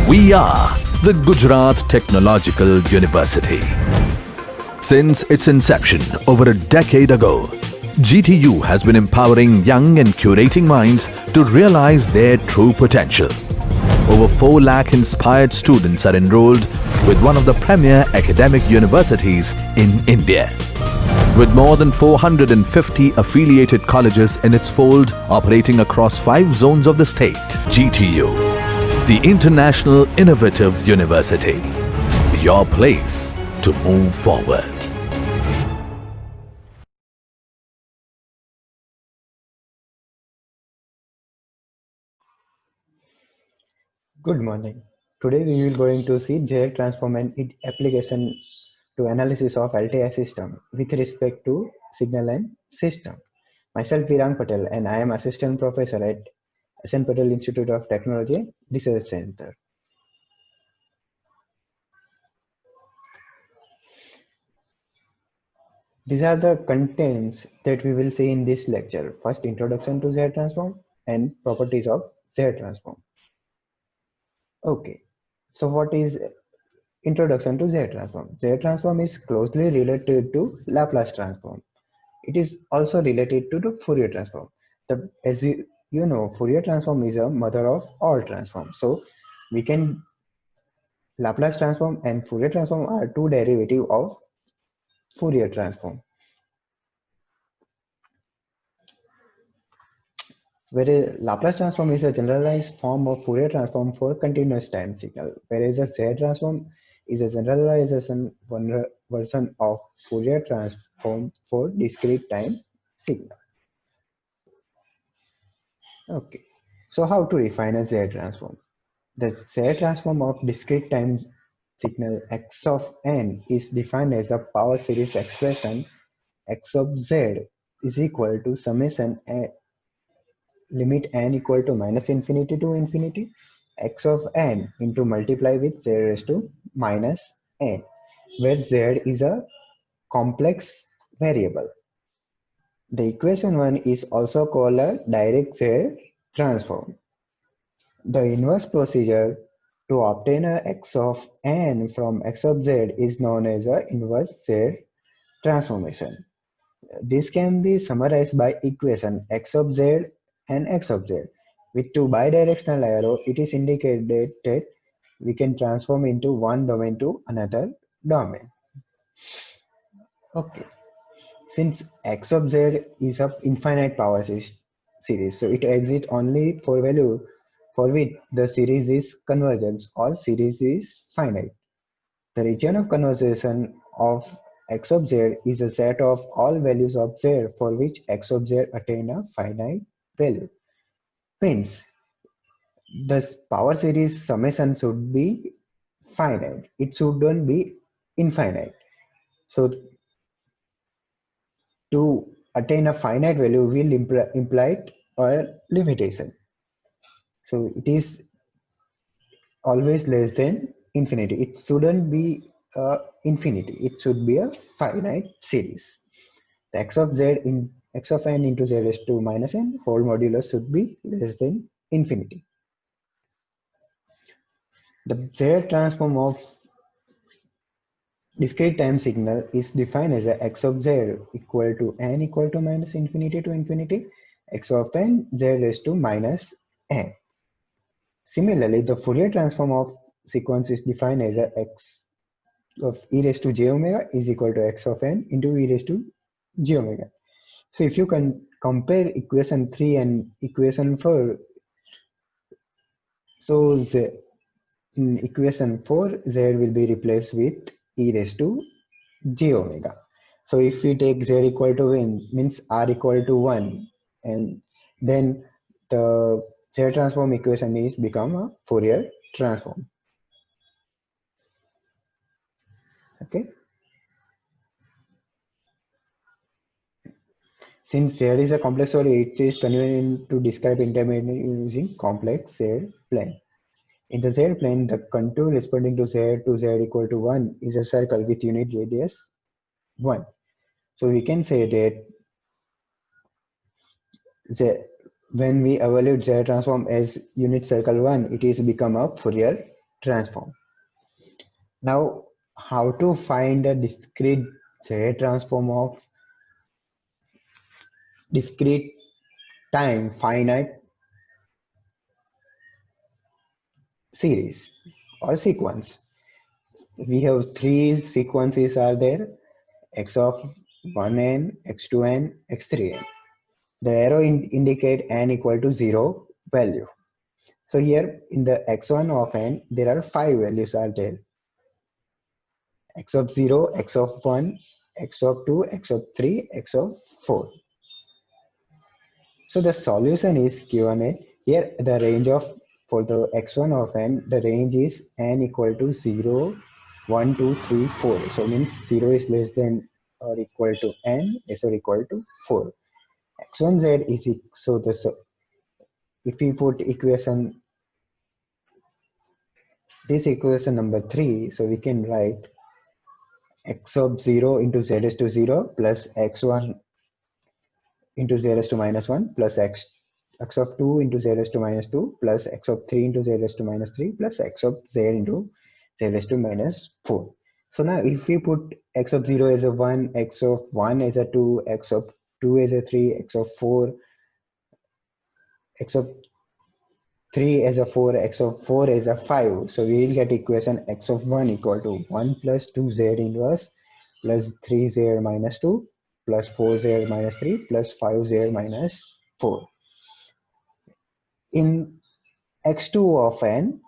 We are the Gujarat Technological University. Since its inception over a decade ago, GTU has been empowering young and curating minds to realize their true potential. Over 4 lakh inspired students are enrolled with one of the premier academic universities in India. With more than 450 affiliated colleges in its fold operating across 5 zones of the state, GTU, the International Innovative University, your place to move forward. Good morning. Today we will going to see J transform and its application to analysis of LTI system with respect to signal and system. Myself Virang Patel and I am assistant professor at SN Patel Institute of Technology Research Center. These are the contents that we will see in this lecture. First, introduction to Z transform and properties of Z transform. Okay, so what is introduction to Z transform? Z transform is closely related to Laplace transform. It is also related to the Fourier transform. As you know, Fourier transform is a mother of all transforms. So we can Laplace transform and Fourier transform are two derivatives of Fourier transform. Whereas Laplace transform is a generalized form of Fourier transform for continuous time signal, whereas a Z transform is a generalization version of Fourier transform for discrete time signal. Okay, so how to define a Z transform? The Z transform of discrete time signal x of n is defined as a power series expression x of z is equal to summation limit n equal to minus infinity to infinity x of n into multiply with z raised to minus n, where z is a complex variable. The equation 1 is also called a direct Z transform. The inverse procedure to obtain a x of n from x of z is known as a inverse Z transformation. This can be summarized by equation x of z and x of z. With two bidirectional arrow, it is indicated that we can transform into one domain to another domain. Okay, since x of z is of infinite power series, so it exists only for value for which the series is convergence or series is finite. The region of convergence of x of z is a set of all values of z for which x of z attain a finite value. Means the power series summation should be finite. It shouldn't be infinite. So to attain a finite value will imply a limitation. So it is always less than infinity. It shouldn't be infinity. It should be a finite series. The x of z in x of n into z raised to minus n whole modulus should be less than infinity. The Z transform of discrete time signal is defined as a x of z equal to n equal to minus infinity to infinity x of n z raised to minus n. Similarly, the Fourier transform of sequence is defined as a x of e raised to j omega is equal to x of n into e raised to j omega. So if you can compare equation 3 and equation 4, so in equation 4 z will be replaced with e raised to j omega. So if we take z equal to n means r equal to 1, and then the Z transform equation is become a Fourier transform. Okay. Since Z is a complex solid, it is convenient to describe intermediate using complex Z plane. In the Z plane, the contour responding to Z equal to 1 is a circle with unit radius 1. So we can say that when we evaluate Z transform as unit circle 1, it is become a Fourier transform. Now, how to find a discrete Z transform of discrete time finite series or sequence? We have three sequences are there: x of 1n, x2n, x3n. The arrow indicate n equal to 0 value. So here in the x1 of n, there are 5 values are there: x of 0, x of 1, x of 2, x of 3, x of 4. So the solution is given it here. The range of for the x1 of n, the range is n equal to 0, 1, 2, 3, 4. So means 0 is less than or equal to n, is or equal to 4. X1z is so if we put equation this equation number 3, so we can write x of 0 into z is to 0 plus x1 into z raised to minus 1 plus x of 2 into z raised to minus 2 plus x of 3 into z raised to minus 3 plus x of z into z raised to minus 4. So now if we put x of 0 as a 1, x of 1 as a 2, x of 2 as a 3, x of 4, x of 3 as a 4, x of 4 as a 5. So we will get equation x of 1 equal to 1 plus 2z inverse plus 3z minus 2 plus 4z minus 3 plus 5z minus 4. In x2 of n,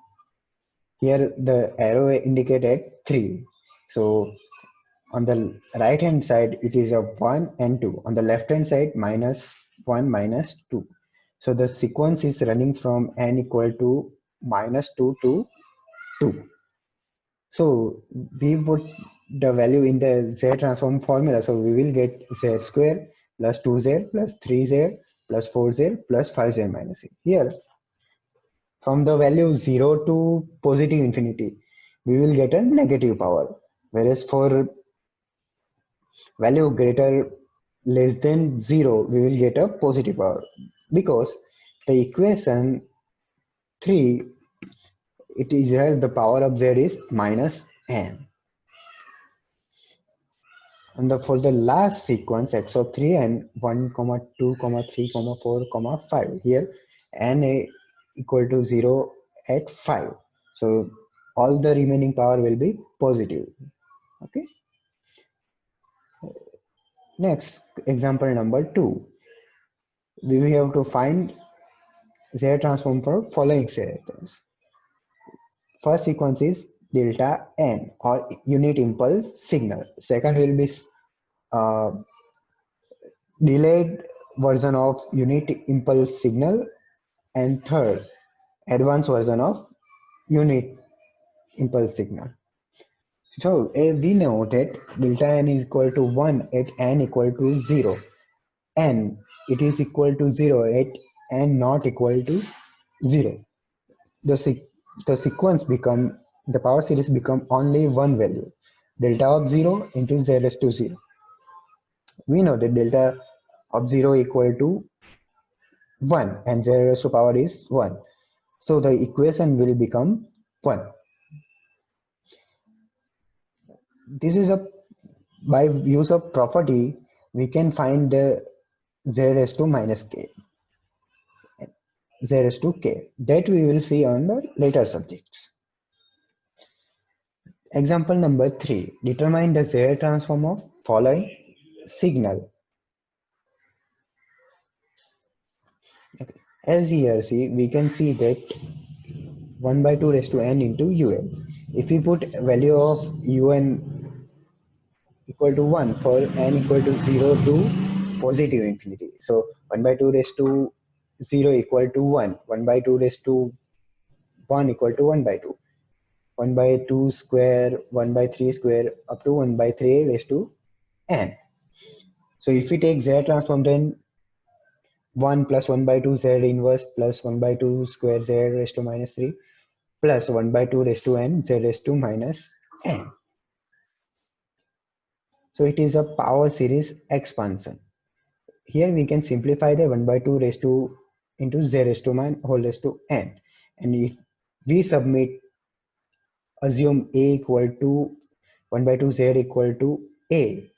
here the arrow indicated 3. So on the right hand side, it is a 1 and 2. On the left hand side, minus 1, minus 2. So the sequence is running from n equal to minus 2 to 2. So we put the value in the Z transform formula. So we will get Z square plus 2Z plus 3Z plus 4Z plus 5Z minus C. Here, from the value 0 to positive infinity, we will get a negative power. Whereas for value greater less than 0, we will get a positive power. Because the equation 3, it is here the power of Z is minus n. And for the last sequence x of 3 and 1 comma 2 comma 3 comma 4 comma 5, here n equal to 0 at 5. So all the remaining power will be positive. Okay. Next example number 2. We have to find Z transform for following sequence. First sequence is delta n or unit impulse signal. Second will be uh, delayed version of unit impulse signal, and third advanced version of unit impulse signal. So we know that delta n is equal to 1 at n equal to 0, and it is equal to 0 at n not equal to 0. The sequence become the power series become only one value, delta of 0 into z raised to 0. We know that delta of 0 equal to 1 and z raised to power is 1. So the equation will become 1. This is a by use of property we can find the z raised to minus k, z raised to k, that we will see on the later subjects. Example number 3. Determine the z transform of following signal. Okay. As here see, we can see that 1 by 2 raised to n into un. If we put value of un equal to 1 for n equal to 0 to positive infinity. So 1 by 2 raised to 0 equal to 1. 1 by 2 raised to 1 equal to 1 by 2. 1 by 2 square, 1 by 3 square up to 1 by 3 raised to n. So if we take z transform, then 1 plus 1 by 2 z inverse plus 1 by 2 square z raised to minus 3 plus 1 by 2 raised to n z raised to minus n. So it is a power series expansion. Here we can simplify the 1 by 2 raised to into z raised to whole raised to n. And if we submit assume a equal to 1 by 2 z equal to a.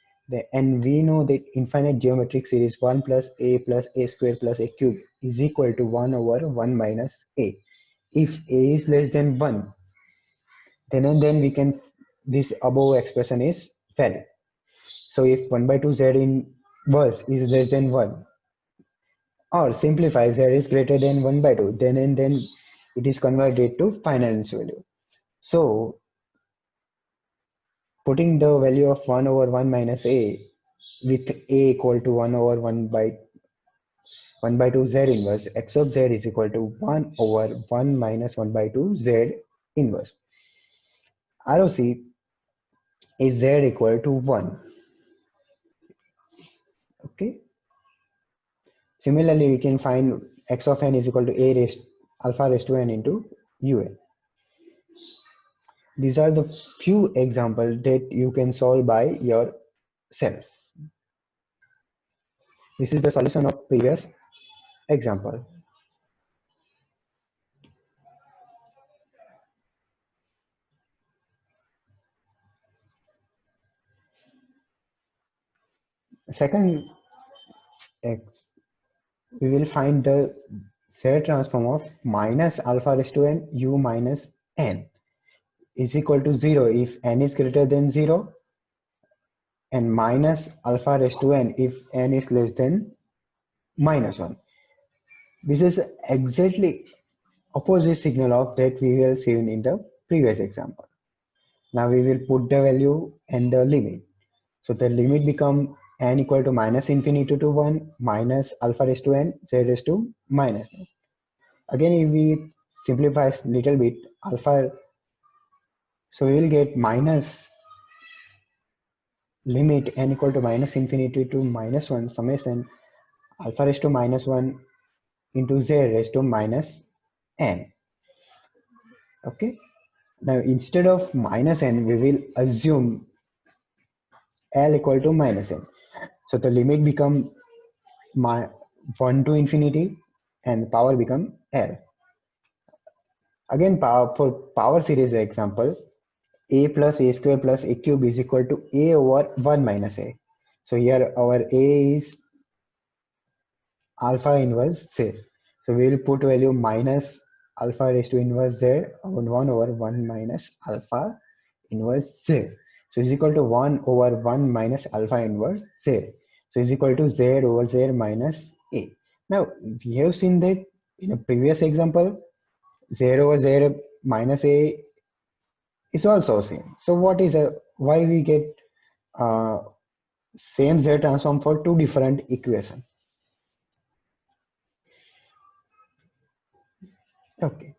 And we know that infinite geometric series 1 plus a square plus a cube is equal to 1 over 1 minus a. If a is less than 1, then and then we can this above expression is valid. So if 1 by 2 z inverse is less than 1, or simplify z is greater than 1 by 2, then and then it is converted to finite value. So putting the value of 1 over 1 minus a with a equal to 1 over 1 by 2 z inverse, x of z is equal to 1 over 1 minus 1 by 2 z inverse. ROC is z equal to 1. Okay. Similarly, we can find x of n is equal to a raised alpha raised to n into un. These are the few examples that you can solve by yourself. This is the solution of previous example. Second, we will find the Z transform of minus alpha raised to n u minus n is equal to 0 if n is greater than 0, and minus alpha raised to n if n is less than minus 1. This is exactly opposite signal of that we will see in the previous example. Now we will put the value and the limit. So the limit become n equal to minus infinity to 1 minus alpha raised to n z raised to minus 1. Again, if we simplify a little bit alpha, so we will get minus limit n equal to minus infinity to minus 1 summation alpha raised to minus 1 into z raised to minus n. Okay. Now instead of minus n, we will assume l equal to minus n. So the limit become 1 to infinity and power become l. Again, for power series example, a plus a square plus a cube is equal to a over 1 minus a. So here our a is alpha inverse z. So we will put value minus alpha raised to inverse z on 1 over 1 minus alpha inverse z. So is equal to 1 over 1 minus alpha inverse z. So is equal to z over z minus a. Now we have seen that in a previous example, z over z minus a is also same. So what is a why we get uh, same z transform for two different equations? Okay.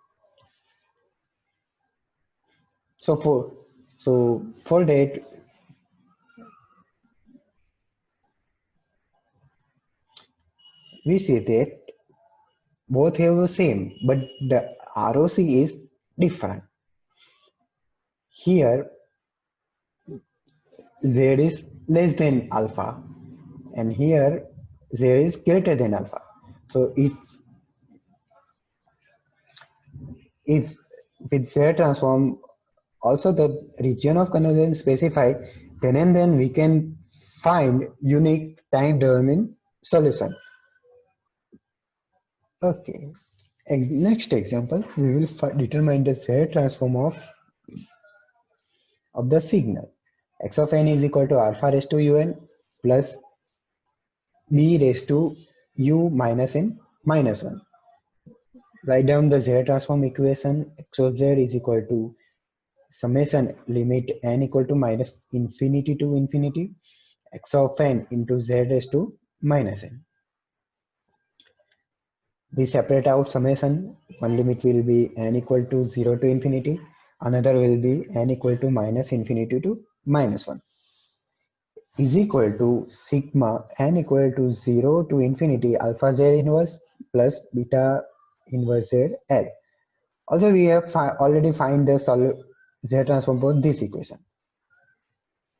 So for that we see that both have the same, but the ROC is different. Here Z is less than alpha, and here Z is greater than alpha. So if with Z transform also the region of convergence specified, then and then we can find unique time domain solution. Okay. Next example, we will determine the Z transform of the signal. X of n is equal to alpha raised to un plus b raised to u minus n minus 1. Write down the Z transform equation. X of z is equal to summation limit n equal to minus infinity to infinity x of n into z raised to minus n. We separate out summation. One limit will be n equal to 0 to infinity. Another will be n equal to minus infinity to minus 1. Is equal to sigma n equal to 0 to infinity alpha z inverse plus beta inverse z L. Also, we have already find the z transform for this equation.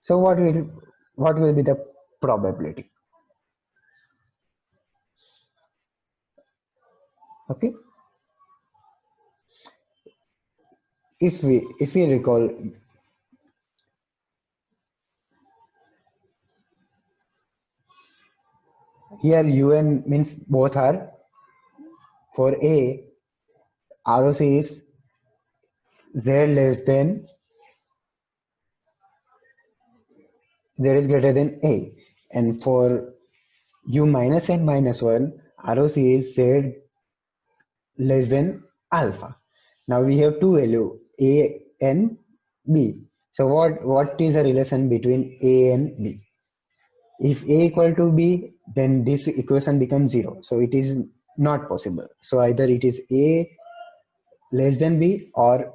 So what will be the probability? Okay. if we recall, here un means both are. For a, ROC is z less than z is greater than a, and for u minus n minus 1, ROC is z less than alpha. Now we have two value a and b. So what is the relation between a and b? If a equal to b, then this equation becomes 0, so it is not possible. So either it is a less than b or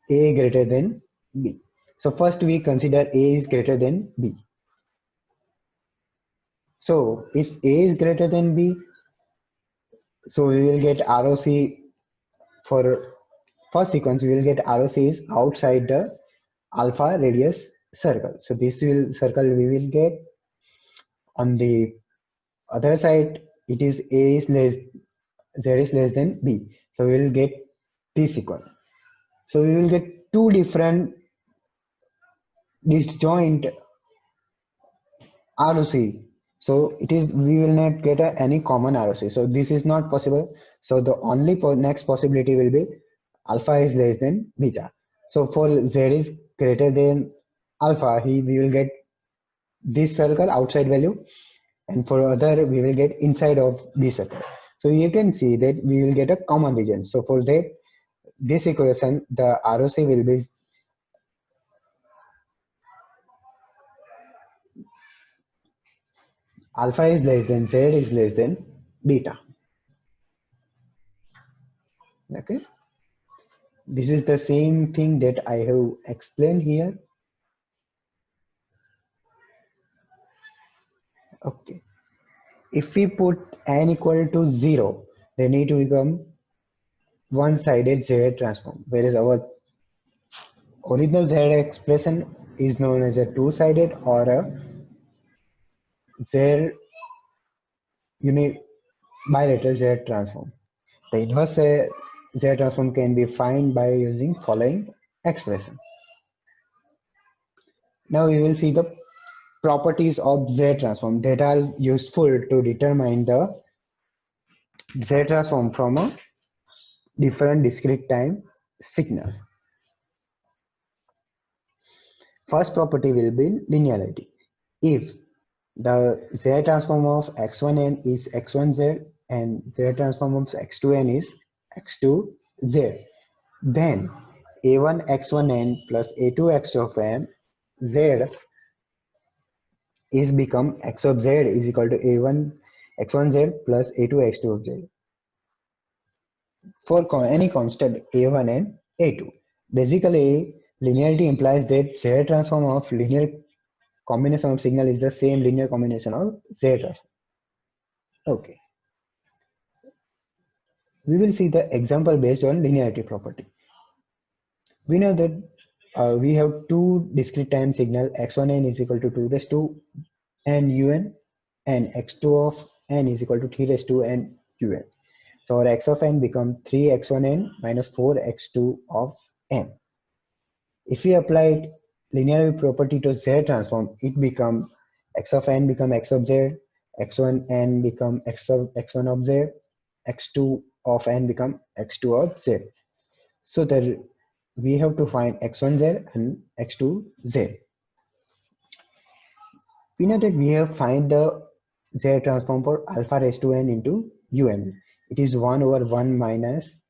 a greater than b. So first we consider a is greater than b. So if a is greater than b, so we will get ROC. For first sequence, we will get ROC is outside the alpha radius circle. So this circle we will get. On the other side, it is a is less, z is less than b. So we will get this sequence. So we will get two different disjoint ROC. So it is, we will not get any common ROC. So this is not possible. So the only next possibility will be alpha is less than beta. So for z is greater than alpha, we will get this circle outside value, and for other we will get inside of this circle. So you can see that we will get a common region. So for that, this equation, the ROC will be alpha is less than z is less than beta. Okay, this is the same thing that I have explained here. Okay, if we put n equal to 0, then it will become one-sided Z transform, whereas our original Z expression is known as a two-sided or a Z unit bilateral Z transform. The inverse Z transform can be found by using following expression. Now we will see the properties of Z transform that are useful to determine the Z transform from a different discrete time signal. First property will be linearity. If the Z transform of x1n is x1z and Z transform of x2n is x2z, then a1 x1n plus a2 x of n z is become x of z is equal to a1 x1z plus a2 x2 of z for any constant a1 and a2. Basically, linearity implies that Z transform of linear combination of signal is the same linear combination of Z transform. Okay. We will see the example based on linearity property. We know that we have two discrete time signal x1n is equal to 2 raised to n un and x2 of n is equal to 3 raised to n un. So our x of n become 3x1n minus 4x2 of n. If we applied linearity property to Z transform, it become x of n become x of z, x1n become x1 of z, x2 of n become x2 of z. So that we have to find x1z and x2z. We know that we have find the Z transform for alpha raised to n into un. It is 1 over 1 minus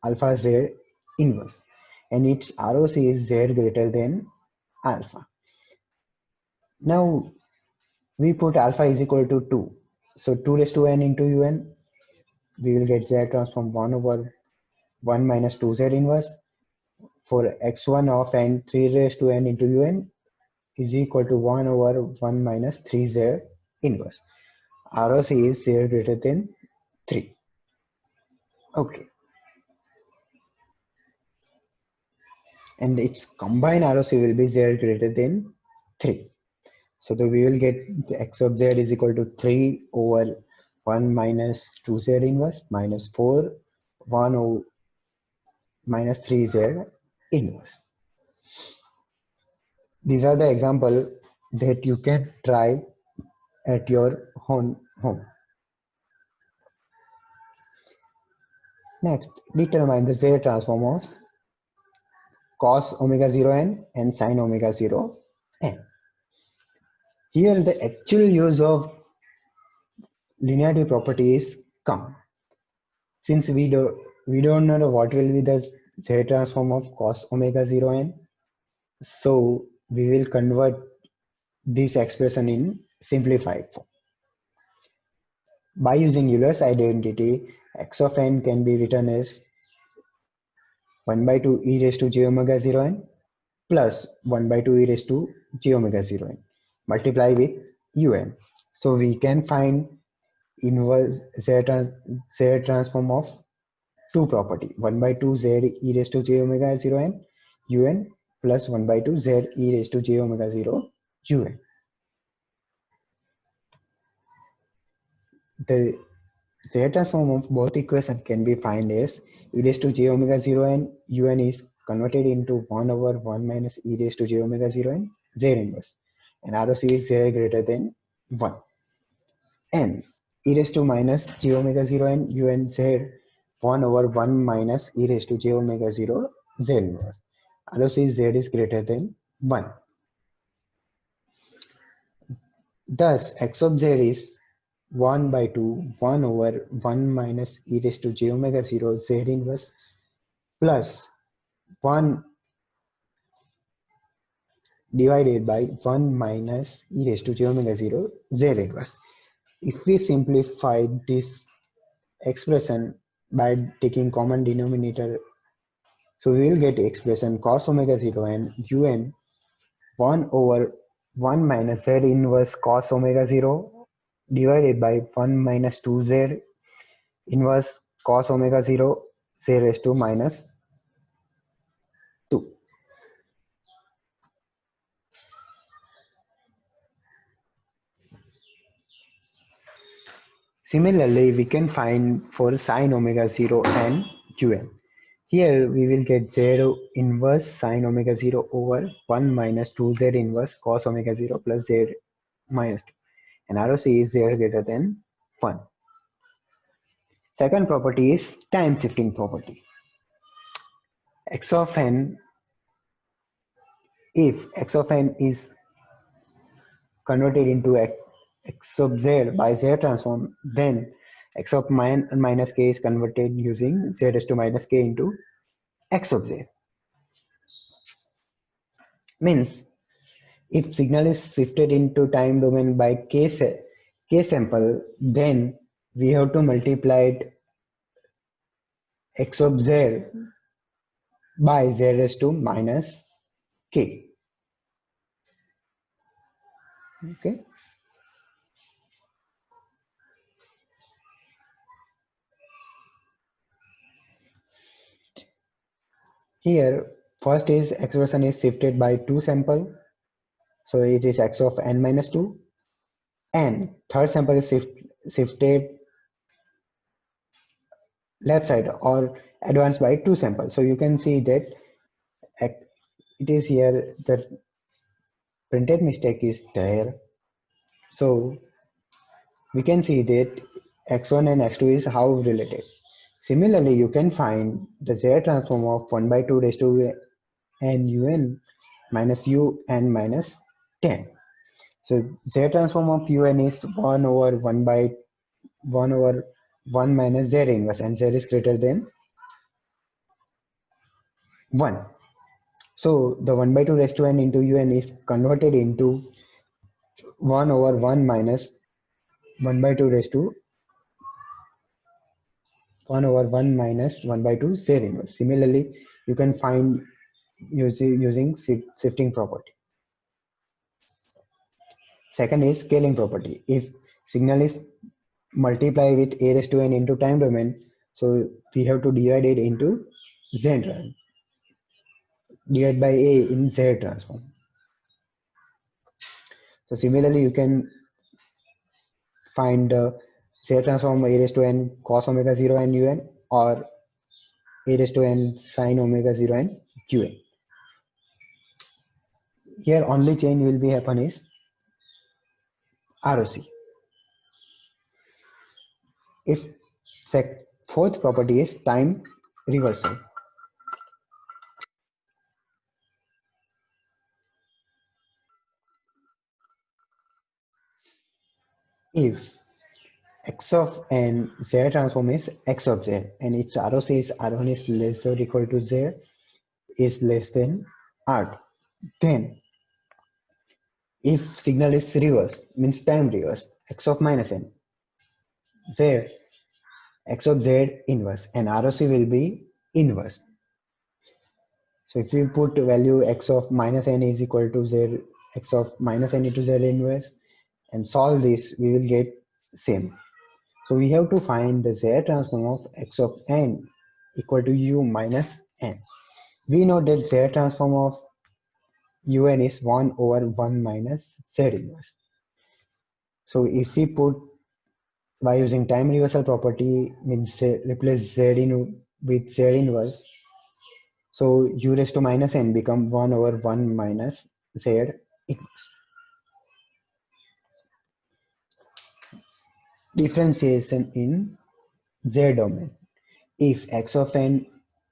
alpha z inverse, and its ROC is z greater than alpha. Now we put alpha is equal to 2. So 2 raised to n into un, we will get z transform 1 over 1 minus 2z inverse. For x1 of n, 3 raised to n into un is equal to 1 over 1 minus 3z inverse. ROC is z greater than 3. Okay. And its combined ROC will be z greater than 3. So we will get x of z is equal to 3 over 1 minus 2z inverse minus 4 1 minus 3z inverse. These are the example that you can try at your home. Next, determine the Z transform of cos omega 0 n and sin omega 0 n. Here the actual use of linearity properties come. Since we don't know what will be the Z transform of cos omega 0 n, so we will convert this expression in simplified form. By using Euler's identity, x of n can be written as 1 by 2 e raised to j omega 0 n plus 1 by 2 e raised to j omega 0 n multiply with un. So we can find inverse Z transform of two property 1 by 2 z e raised to j omega 0 n un plus 1 by 2 z e raised to j omega 0 un. The Z transform of both equations can be found as e raised to j omega 0 n un is converted into 1 over 1 minus e raised to j omega 0 n z inverse, and ROC is z greater than 1, and e raised to minus j omega 0 n un z 1 over 1 minus e raised to j omega 0 z inverse. ROC z is greater than 1. Thus x of z is 1 by 2 1 over 1 minus e raised to j omega 0 z inverse plus 1 divided by 1 minus e raised to j omega 0 z inverse. If we simplify this expression by taking common denominator, so we will get expression cos omega 0 and un 1 over 1 minus z inverse cos omega 0 divided by 1 minus 2z inverse cos omega 0 z raised to minus 2. Similarly, we can find for sin omega 0 and un. Here we will get 0 inverse sin omega 0 over 1 minus 2z inverse cos omega 0 plus z minus 2, and ROC is z greater than 1. Second property is time shifting property. X of n, if x of n is converted into x of z by z transform, then x of minus k is converted using z raised to minus k into x of z. Means if signal is shifted into time domain by k sample, then we have to multiply it x of z by z raised to minus k. Okay. Here, first is expression is shifted by 2 sample, so it is x of n minus 2, and third sample is shifted left side or advanced by 2 samples. So you can see that it is here the printed mistake is there. So we can see that x1 and x2 is how related. Similarly, you can find the Z transform of 1 by 2 raised to n un minus u n minus 10. So Z transform of un is 1 over 1 by 1 over 1 minus z inverse, and z is greater than 1. So the 1 by 2 raised to n into un is converted into 1 over 1 minus 1 by 2 raised to 1 over 1 minus 1 by 2 z inverse. Similarly, you can find using shifting property. Second is scaling property. If signal is multiplied with a raised to n into time domain, so we have to divide it into z divided by a in z transform. So similarly, you can find z transform a raised to n cos omega 0 and un, or a raised to n sine omega 0 and un. Here only change will be happen is ROC. If fourth property is time reversal. If x of n z transform is x of z and its ROC is R1 is less or equal to z is less than R2, then if signal is reverse means time reverse x of minus n z x of z inverse and ROC will be inverse. So if we put value x of minus n is equal to z x of minus n into z inverse and solve this, we will get same. So we have to find the z transform of x of n equal to u minus n. We know that z transform of un is 1 over 1 minus z inverse. So if we put by using time reversal property means replace z in with z inverse, so u raised to minus n become 1 over 1 minus z inverse. Differentiation in z domain. If x of n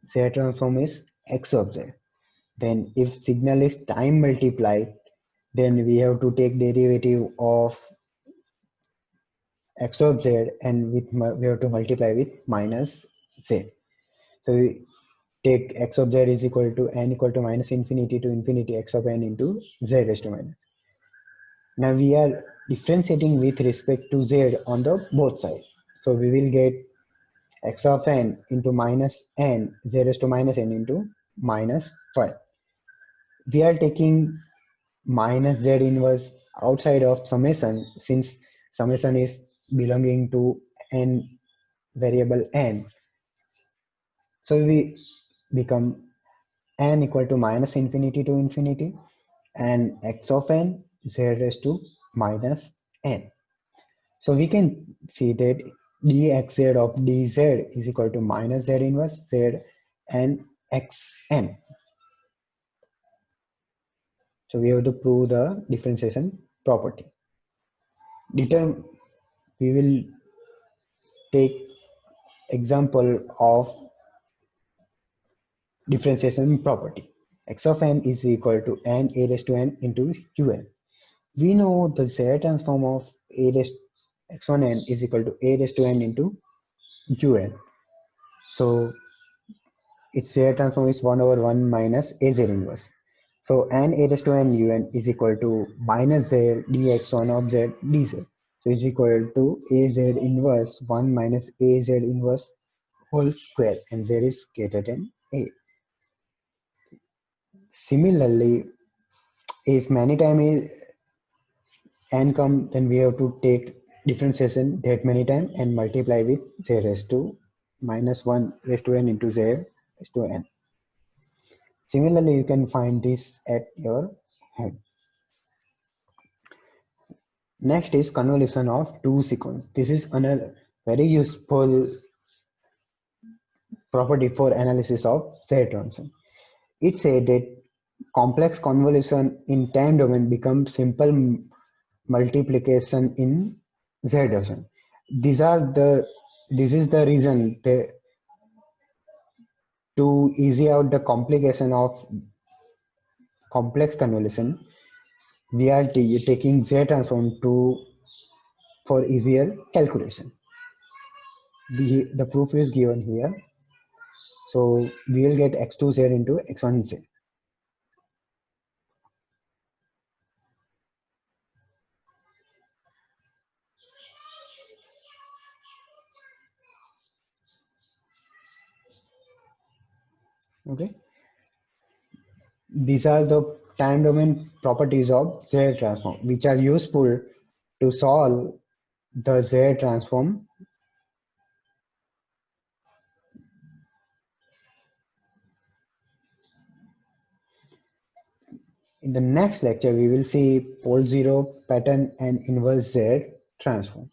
z transform is x of z, then if signal is time multiplied, then we have to take derivative of x of z and we have to multiply with minus z. So we take x of z is equal to n equal to minus infinity to infinity x of n into z raised to minus. Now we are differentiating with respect to z on the both sides. So we will get x of n into minus n z raised to minus n into minus 5. We are taking minus z inverse outside of summation since summation is belonging to n variable n. So we become n equal to minus infinity to infinity and x of n z raised to minus n. So we can see that dxz of dz is equal to minus z inverse z and xn. So we have to prove the differentiation property. We will take example of differentiation property. X of n is equal to n a raised to n into un. We know the z transform of a raised x1n is equal to a raised to n into un. So its z transform is 1 over 1 minus az inverse. So n a raised to n un is equal to minus z dx1 of z dz. So is equal to az inverse 1 minus az inverse whole square and z is greater than a. Similarly, if many times n come, then we have to take differentiation that many times and multiply with z raised to minus 1 raised to n into z raised to n. Similarly, you can find this at your home. Next is convolution of two sequence. This is another very useful property for analysis of Z transform. It said that complex convolution in time domain becomes simple multiplication in Z domain. This is the reason to easy out the complication of complex convolution, we are taking Z transform for easier calculation. The proof is given here. So we will get x2z into x1z. Okay. These are the time domain properties of Z transform, which are useful to solve the Z transform. In the next lecture, we will see pole zero pattern and inverse Z transform.